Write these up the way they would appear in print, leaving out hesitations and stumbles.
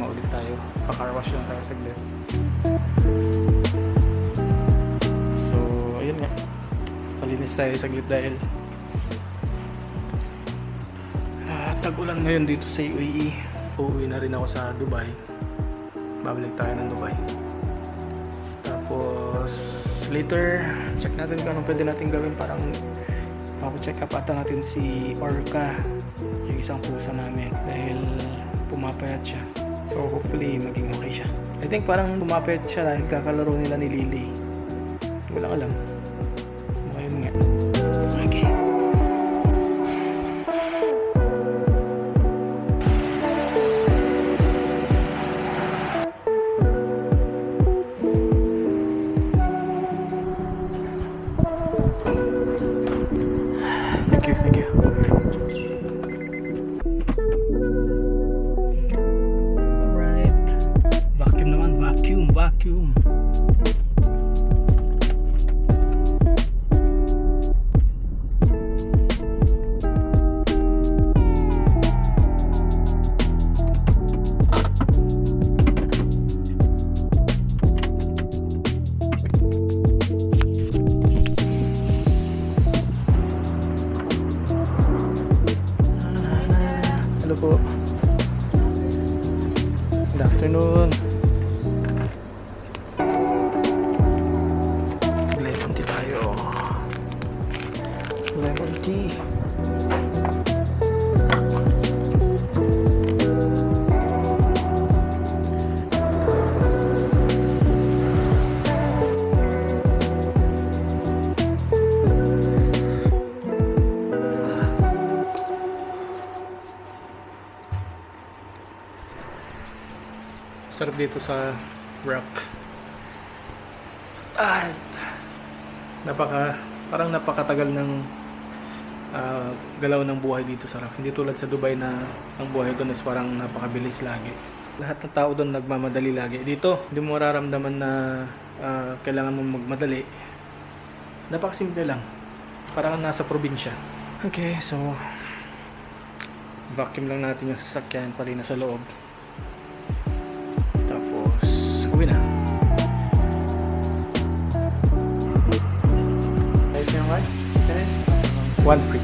maulit tayo. Pa-carwash lang tayo saglit. So ayun nga, palinis tayo saglit dahil tag-ulan ngayon dito sa UAE. Uuwi na rin ako sa Dubai. Babalik tayo ng Dubai. Tapos later, check natin kung anong pwede natin gawin. Parang papacheck up ata natin si Orca, yung isang pusa namin, dahil pumapayat siya. So hopefully maging okay siya. I think parang pumapayat siya dahil kakalaro nila ni Lily. Walang alam. Ayun nga. Okay. Thank you. Alright. Vacuum naman. Vacuum. Hello po. Good afternoon. Lemon tea tayo. Lemon tea. Sarap dito sa Rock. At parang napakatagal ng galaw ng buhay dito sa Rock. Hindi tulad sa Dubai na ang buhay doon is parang napakabilis lagi. Lahat ng tao doon nagmamadali lagi. Dito, hindi mo mararamdaman na kailangan mo magmadali. Napakasimple lang. Parang nasa probinsya. Okay, so vacuum lang natin yung sasakyan pali na sa loob. Uwi na. Ayos niya nga. One free.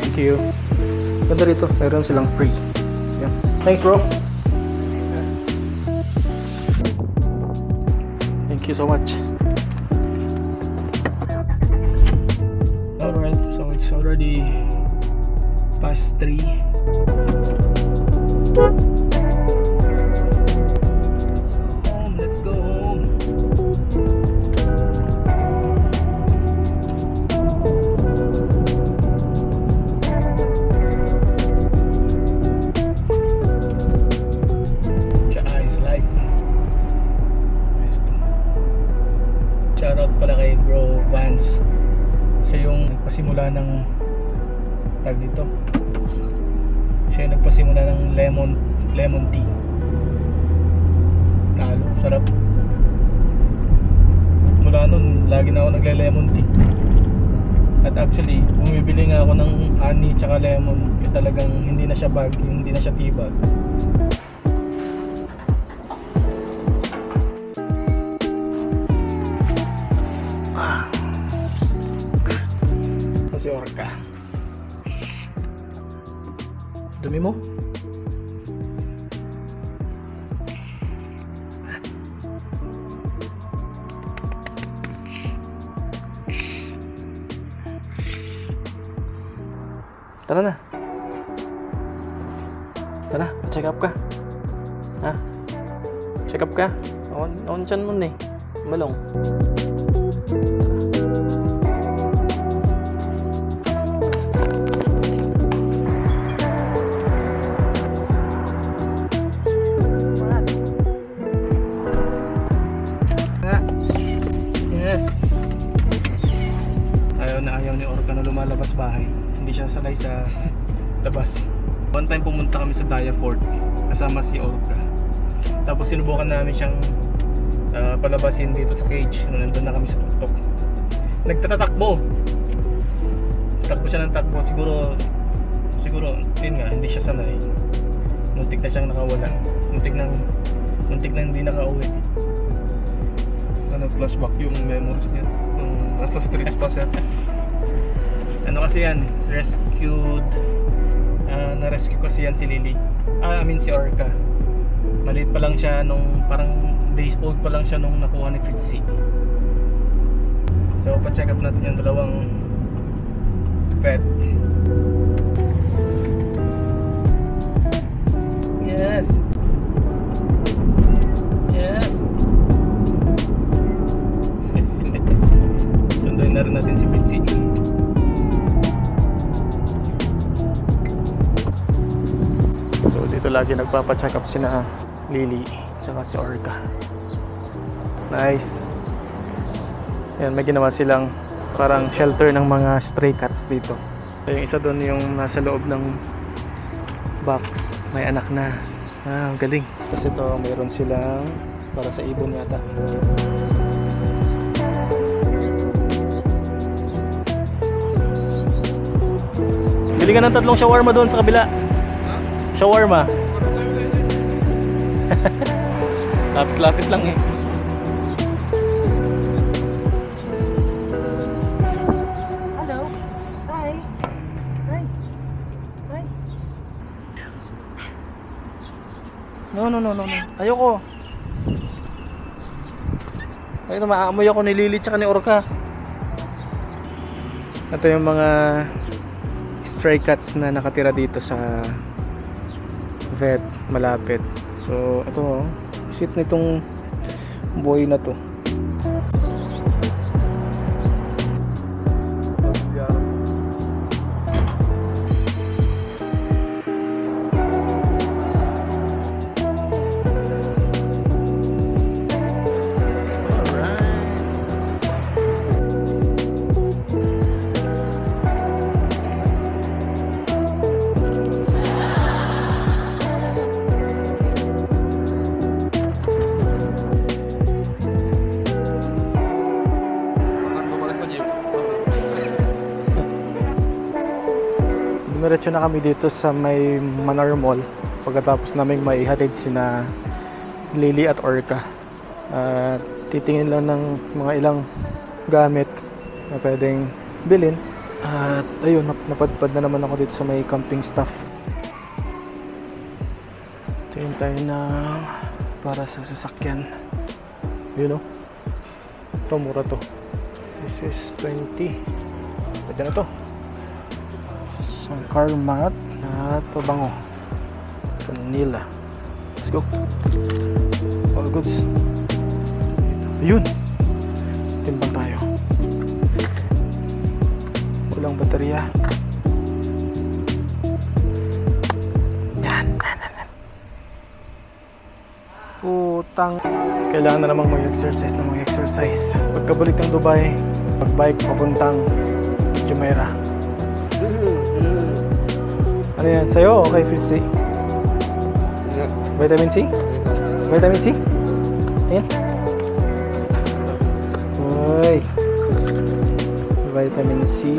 Thank you. Ganda rito. Meron silang free. Yeah. Thanks bro. Thank you so much. Alright. So it's already past 3. Shoutout pala kay Bro Vance. Siya yung nagpasimula ng tag dito. Siya yung nagpasimula ng lemon tea. Nalo, sarap. Mula nun, lagi na ako nagle-lemon tea. At actually, bumibili nga ako ng honey tsaka lemon. Yung talagang hindi na siya bag, hindi na siya tea bag. Si Orca. Dumi mo? Tara na. Tara, check up ka. Ha? Check up ka? On chan mo na eh. Malong. Ayaw ni Orca na lumalabas bahay. Hindi siya sanay sa labas. One time pumunta kami sa Daya Fort kasama si Orca. Tapos sinubukan namin siyang palabasin dito sa cage nung nandun na kami sa tuktok. Nagtatatakbo. Takbo siya ng takbo. Siguro yun nga, hindi siya sanay. Muntik na siyang nakawala. muntik nang hindi nakauwi. Flashback yung memories niya nasa streets pa siya. Ano kasi yan, na-rescue kasi yan si Lily. Si Orca. Maliit pa lang siya nung parang days old pa lang siya nung nakuha ni Fritzy. So pa-check up natin yung dalawang pet. Yes. Sunduin na rin natin si Fritzy. So dito lagi nagpapa-check up sina Lily tsaka si Orca. Nice. Yan, may ginawa silang parang shelter ng mga stray cats dito. So, yung isa doon yung nasa loob ng box, may anak na. Galing. Tapos ito mayroon silang para sa ibon yata. Bili ka ng 3 shawarma doon sa kabila. Shawarma. Lapit-lapit lang eh. Hello. Hi. Hi. Hi. No. Ayoko. Ayun, maamoy ako ni Lily tsaka ni Orca. Ito yung mga stray cats na nakatira dito sa vet malapit. So ito, shit nitong boy na to. Dumiretso na kami dito sa may Manor Mall pagkatapos naming maihatid sina Lily at Orca. Titingin lang ng mga ilang gamit na pwedeng bilhin. At ayun, napadpad na naman ako dito sa may camping stuff. Tingin tayo na para sa sasakyan. Yun o. Ito, mura to. This is 20. Pwede na to. Isang car mat at pabango. Vanilla. Let's go. All goods. Ayun. Timbang tayo. Walang baterya. Yan. Putang. Kailangan na namang mag-exercise. Pagkabalik ng Dubai, mag-bike papuntang Jumeirah. Ano yan? Sa'yo o kay Fritzy? Vitamin C? Vitamin C? Ayan. Uy. Vitamin C.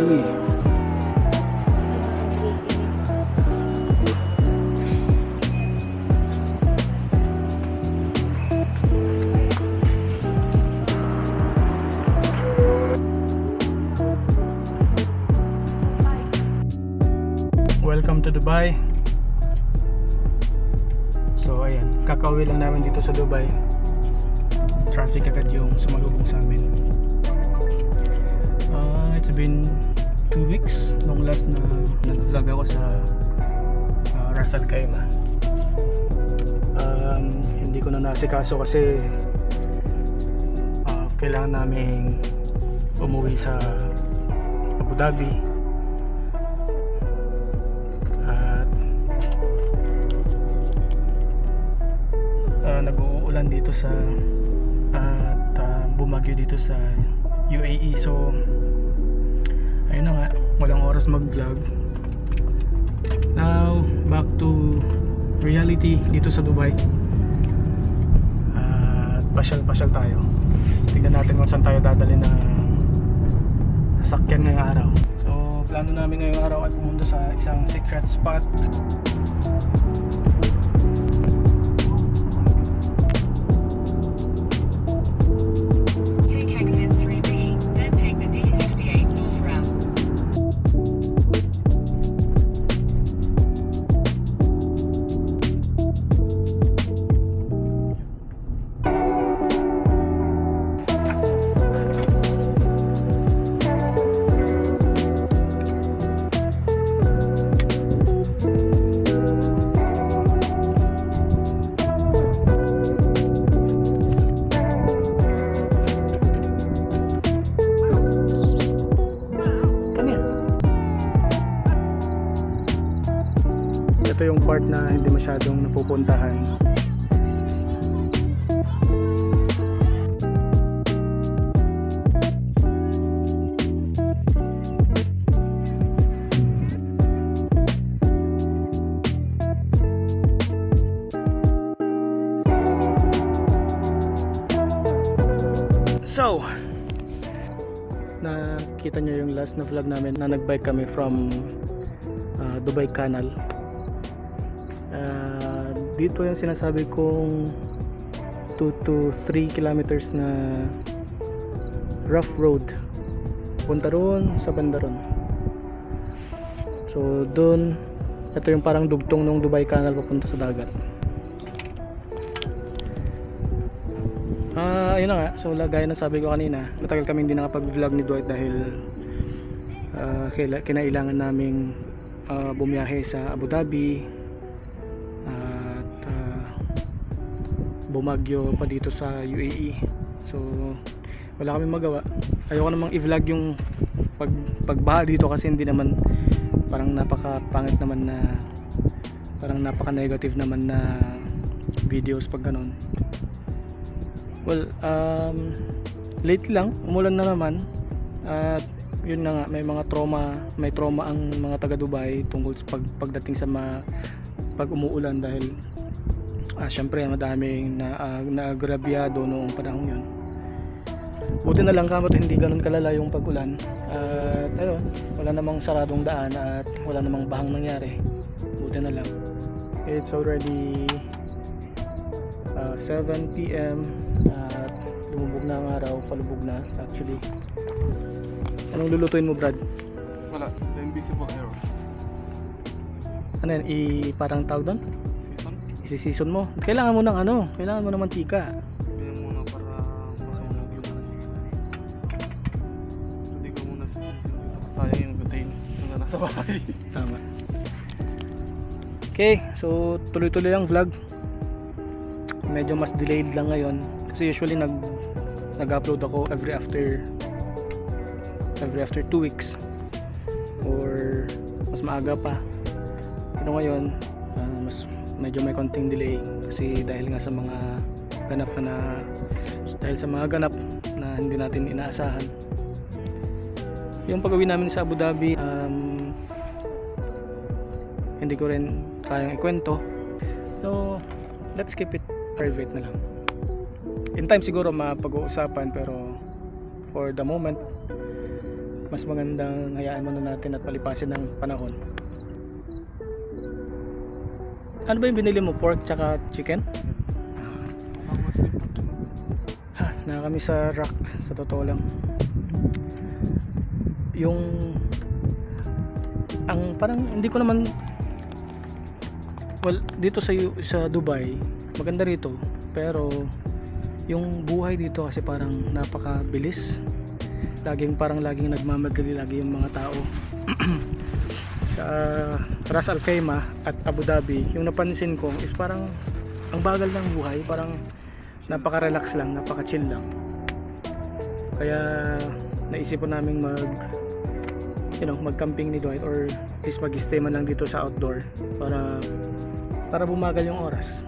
Welcome to Dubai. So ayan, kakauwi lang namin dito sa Dubai. Traffic agad yung sumalubong sa amin. It's been 2 weeks nung last na nag-vlog ako sa Ras Al Khaimah. Hindi ko na nasikaso kasi kailangan namin umuwi sa Abu Dhabi. Nag-uulan dito sa at bumagyo dito sa UAE, so ayun na nga, walang oras mag-vlog. Now back to reality dito sa Dubai. Pasyal tayo, tingnan natin kung saan tayo dadali na sasakyan ngayong araw. So plano namin ngayong araw ay pumunta sa isang secret spot. ito yung part na hindi masyadong napupuntahan. So, nakita nyo yung last na vlog namin na nagbike kami from Dubai Canal. Dito yung sinasabi kong 2 to 3 kilometers na rough road. Punta roon sa banda roon. So, doon, ito yung parang dugtong ng Dubai Canal papunta sa dagat. Ayun na nga, so gaya na sabi ko kanina, matagal kami hindi nakapag-vlog ni Dwight dahil kinailangan naming bumiyahe sa Abu Dhabi at bumagyo pa dito sa UAE. So wala kaming magawa. Ayoko namang i-vlog yung pagbaha dito kasi hindi naman, parang napaka-pangit naman na, parang napaka-negative naman na videos pag ganon. Well, late lang, umulan na naman at yun na nga, may trauma ang mga taga Dubai tungkol sa pagdating sa pag umuulan dahil syempre madaming naagrabyado noong panahon yun. Buti na lang kamot hindi ganun kalala yung pag-ulan at ayun, wala namang saradong daan at wala namang bahang nangyari. Buti na lang. It's already 7 PM at lumubog na ang araw, palubog na actually. Anong lulutuin mo, Brad? Wala, the invisible arrow. Ano yan, parang tawag doon? Season? Isi-season mo. Kailangan mo ng kailangan mo ng mantika. Kaya muna para masunog yung mantika. Hindi ko muna season dito. Sayang yung butane na nasa bahay. Tama. Okay, so tuloy-tuloy ang vlog. Medyo mas delayed lang ngayon kasi usually nag-upload ako every after 2 weeks or mas maaga pa. Pero ngayon medyo may konting delay kasi dahil nga sa mga ganap na hindi natin inaasahan. Yung pag-uwi namin sa Abu Dhabi, hindi ko rin kayang ikwento, so let's keep it private na lang. In time siguro mapag-uusapan, pero for the moment mas magandang hayaan muna natin at palipasin ng panahon. Ano ba yung binili mo? Pork tsaka chicken? Na kami sa Rock, sa totoo lang. Ang parang hindi ko naman, well, dito sa Dubai maganda rito, pero yung buhay dito kasi parang napakabilis. Laging nagmamadali lagi yung mga tao. Sa Ras Al Khaimah at Abu Dhabi, yung napansin ko is parang ang bagal ng buhay, parang napaka-relax lang, napaka-chill lang. Kaya naisipan naming mag-camping ni Dwight, or at least mag-stay man lang dito sa outdoor para bumagal yung oras.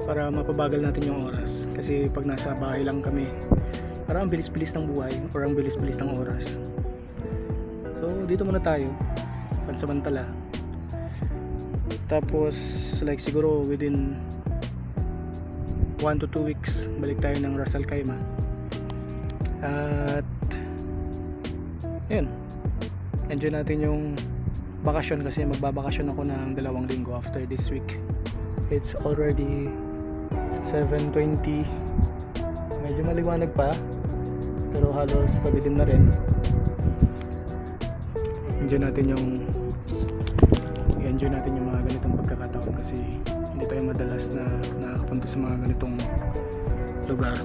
Para mapabagal natin yung oras, kasi pag nasa bahay lang kami parang ang bilis-bilis ng buhay or ang bilis-bilis ng oras. So dito muna tayo pansamantala, tapos like siguro within 1 to 2 weeks balik tayo ng Ras Al Khaimah. At yun, enjoy natin yung bakasyon kasi magbabakasyon ako ng 2 linggo after this week. It's already 7:20. Medyo maliwanag pa, pero halos padilim na rin. Enjoy natin yung mga ganitong pagkakataon kasi hindi tayo madalas na nakakapunta sa mga ganitong lugar.